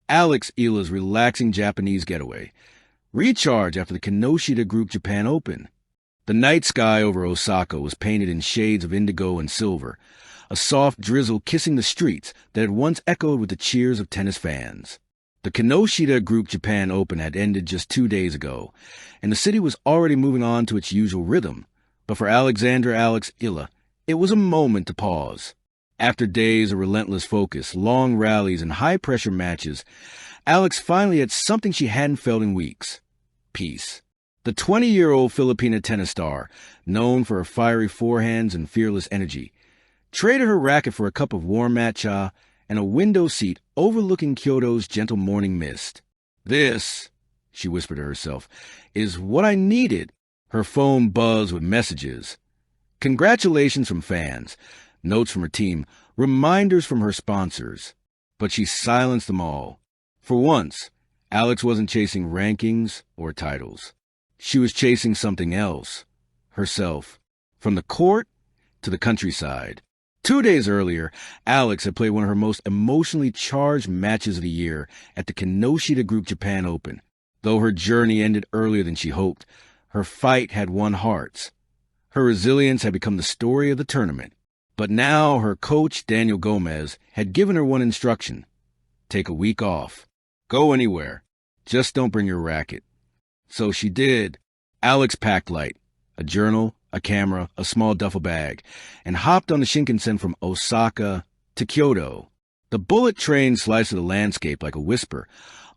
Alex Eala's relaxing Japanese getaway. Recharge after the Kinoshita Group Japan Open. The night sky over Osaka was painted in shades of indigo and silver, a soft drizzle kissing the streets that had once echoed with the cheers of tennis fans. The Kinoshita Group Japan Open had ended just 2 days ago, and the city was already moving on to its usual rhythm. But for Alex Eala, it was a moment to pause. After days of relentless focus, long rallies, and high-pressure matches, Alex finally had something she hadn't felt in weeks: peace. The 20-year-old Filipina tennis star, known for her fiery forehands and fearless energy, traded her racket for a cup of warm matcha and a window seat overlooking Kyoto's gentle morning mist. "This," she whispered to herself, "is what I needed." Her phone buzzed with messages. Congratulations from fans, notes from her team, reminders from her sponsors. But she silenced them all. For once, Alex wasn't chasing rankings or titles. She was chasing something else: herself. From the court to the countryside. 2 days earlier, Alex had played one of her most emotionally charged matches of the year at the Kinoshita Group Japan Open. Though her journey ended earlier than she hoped, her fight had won hearts. Her resilience had become the story of the tournament. But now her coach, Daniel Gomez, had given her one instruction: take a week off. Go anywhere. Just don't bring your racket. So she did. Alex packed light: a journal, a camera, a small duffel bag, and hopped on the Shinkansen from Osaka to Kyoto. The bullet train sliced the landscape like a whisper,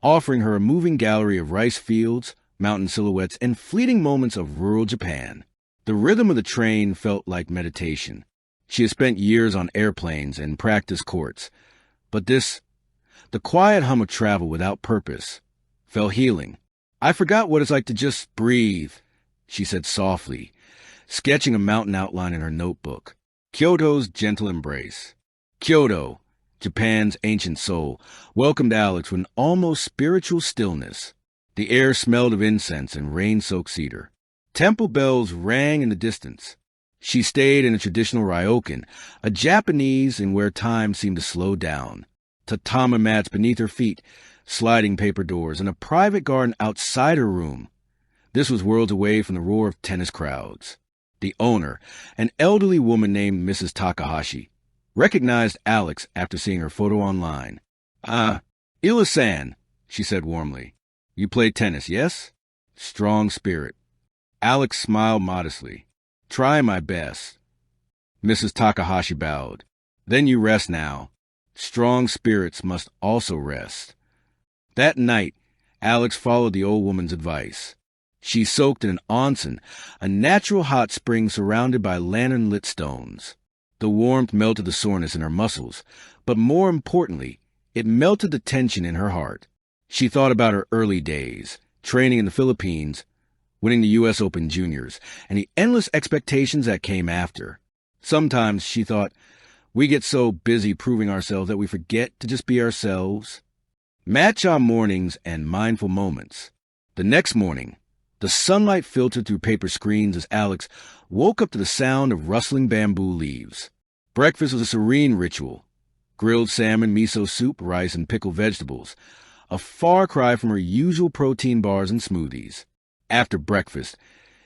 offering her a moving gallery of rice fields, mountain silhouettes, and fleeting moments of rural Japan. The rhythm of the train felt like meditation. She had spent years on airplanes and practice courts, but this, the quiet hum of travel without purpose, felt healing. "I forgot what it's like to just breathe," she said softly, sketching a mountain outline in her notebook. Kyoto's gentle embrace. Kyoto, Japan's ancient soul, welcomed Alex with an almost spiritual stillness. The air smelled of incense and rain-soaked cedar. Temple bells rang in the distance. She stayed in a traditional ryokan, a Japanese in where time seemed to slow down. Tatami mats beneath her feet, sliding paper doors, and a private garden outside her room. This was worlds away from the roar of tennis crowds. The owner, an elderly woman named Mrs. Takahashi, recognized Alex after seeing her photo online. Eala-san," she said warmly. "You play tennis, yes?" Strong spirit. Alex smiled modestly. "Try my best." Mrs. Takahashi bowed. "Then you rest now. Strong spirits must also rest." That night, Alex followed the old woman's advice. She soaked in an onsen, a natural hot spring surrounded by lantern-lit stones. The warmth melted the soreness in her muscles, but more importantly, it melted the tension in her heart. She thought about her early days, training in the Philippines, winning the U.S. Open Juniors, and the endless expectations that came after. Sometimes, she thought, we get so busy proving ourselves that we forget to just be ourselves. Matcha mornings and mindful moments. The next morning, the sunlight filtered through paper screens as Alex woke up to the sound of rustling bamboo leaves. Breakfast was a serene ritual. Grilled salmon, miso soup, rice, and pickled vegetables. A far cry from her usual protein bars and smoothies. After breakfast,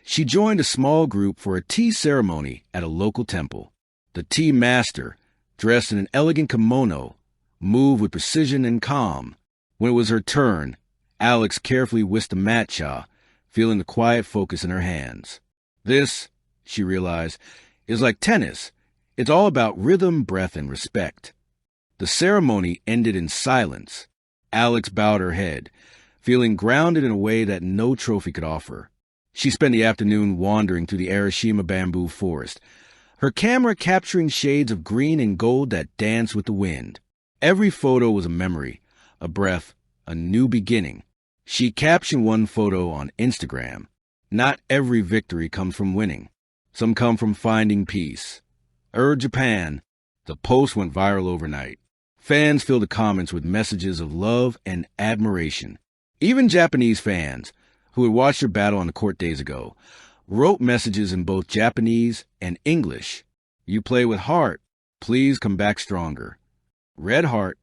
she joined a small group for a tea ceremony at a local temple. The tea master, dressed in an elegant kimono, moved with precision and calm. When it was her turn, Alex carefully whisked the matcha, feeling the quiet focus in her hands. This, she realized, is like tennis. It's all about rhythm, breath, and respect. The ceremony ended in silence. Alex bowed her head, feeling grounded in a way that no trophy could offer. She spent the afternoon wandering through the Arashima bamboo forest, her camera capturing shades of green and gold that danced with the wind. Every photo was a memory, a breath, a new beginning. She captioned one photo on Instagram. "Not every victory comes from winning. Some come from finding peace." Japan. The post went viral overnight. Fans filled the comments with messages of love and admiration. Even Japanese fans, who had watched her battle on the court days ago, wrote messages in both Japanese and English. "You play with heart. Please come back stronger. Red heart,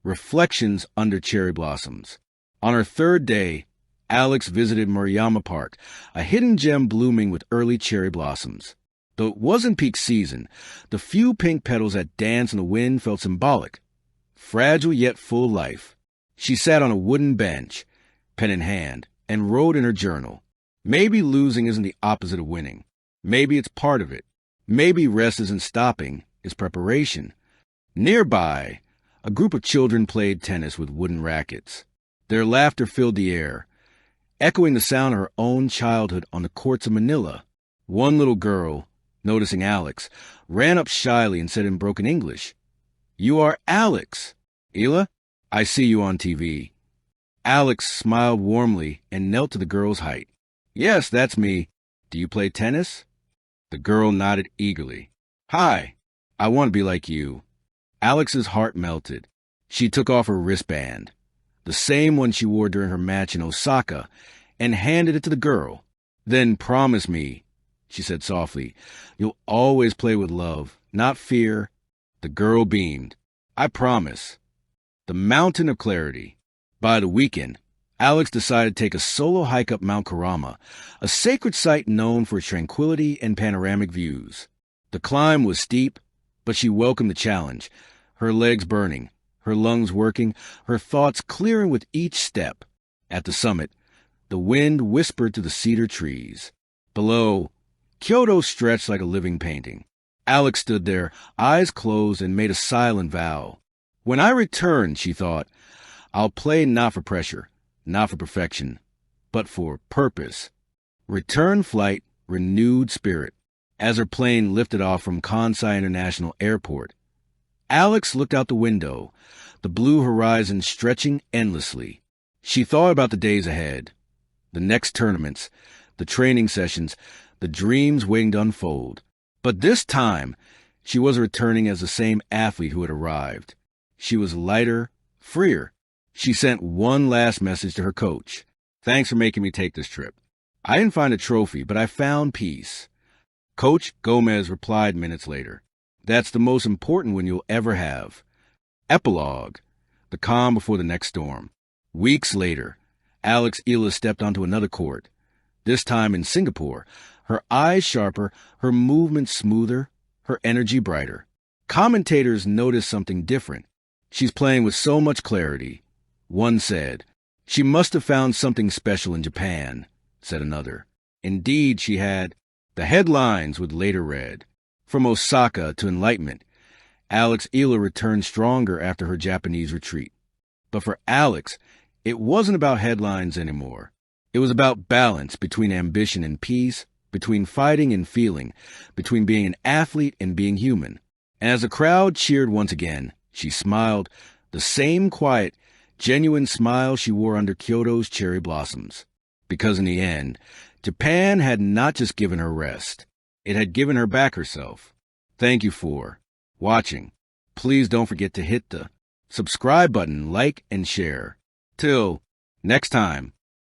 Reflections Under Cherry Blossoms. On her third day, Alex visited Murayama Park, a hidden gem blooming with early cherry blossoms. Though it wasn't peak season, the few pink petals that danced in the wind felt symbolic, fragile yet full of life. She sat on a wooden bench, pen in hand, and wrote in her journal. Maybe losing isn't the opposite of winning. Maybe it's part of it. Maybe rest isn't stopping, it's preparation. Nearby, a group of children played tennis with wooden rackets. Their laughter filled the air, echoing the sound of her own childhood on the courts of Manila. One little girl, noticing Alex, ran up shyly and said in broken English, "You are Alex. Eala, I see you on TV." Alex smiled warmly and knelt to the girl's height. "Yes, that's me. Do you play tennis?" The girl nodded eagerly. "Hi, I want to be like you." Alex's heart melted. She took off her wristband, the same one she wore during her match in Osaka, and handed it to the girl. "Then promise me," she said softly, "you'll always play with love, not fear." The girl beamed. "I promise." The mountain of clarity. By the weekend, Alex decided to take a solo hike up Mount Karama, a sacred site known for its tranquility and panoramic views. The climb was steep, but she welcomed the challenge, her legs burning, her lungs working, her thoughts clearing with each step. At the summit, the wind whispered to the cedar trees. Below, Kyoto stretched like a living painting. Alex stood there, eyes closed, and made a silent vow. "When I return," she thought, "I'll play not for pressure, not for perfection, but for purpose." Return flight, renewed spirit. As her plane lifted off from Kansai International Airport, Alex looked out the window, the blue horizon stretching endlessly. She thought about the days ahead, the next tournaments, the training sessions, the dreams waiting to unfold. But this time, she was returning as the same athlete who had arrived. She was lighter, freer. She sent one last message to her coach. "Thanks for making me take this trip. I didn't find a trophy, but I found peace." Coach Gomez replied minutes later, "That's the most important one you'll ever have." Epilogue. The calm before the next storm. Weeks later, Alex Eala stepped onto another court, this time in Singapore, her eyes sharper, her movements smoother, her energy brighter. Commentators noticed something different. "She's playing with so much clarity," one said. "She must have found something special in Japan," said another. Indeed, she had. The headlines would later read, "From Osaka to Enlightenment, Alex Eala returned stronger after her Japanese retreat." But for Alex, it wasn't about headlines anymore. It was about balance between ambition and peace, between fighting and feeling, between being an athlete and being human. And as the crowd cheered once again, she smiled, the same quiet, genuine smile she wore under Kyoto's cherry blossoms. Because in the end, Japan had not just given her rest, it had given her back herself. Thank you for watching. Please don't forget to hit the subscribe button, like, and share. Till next time.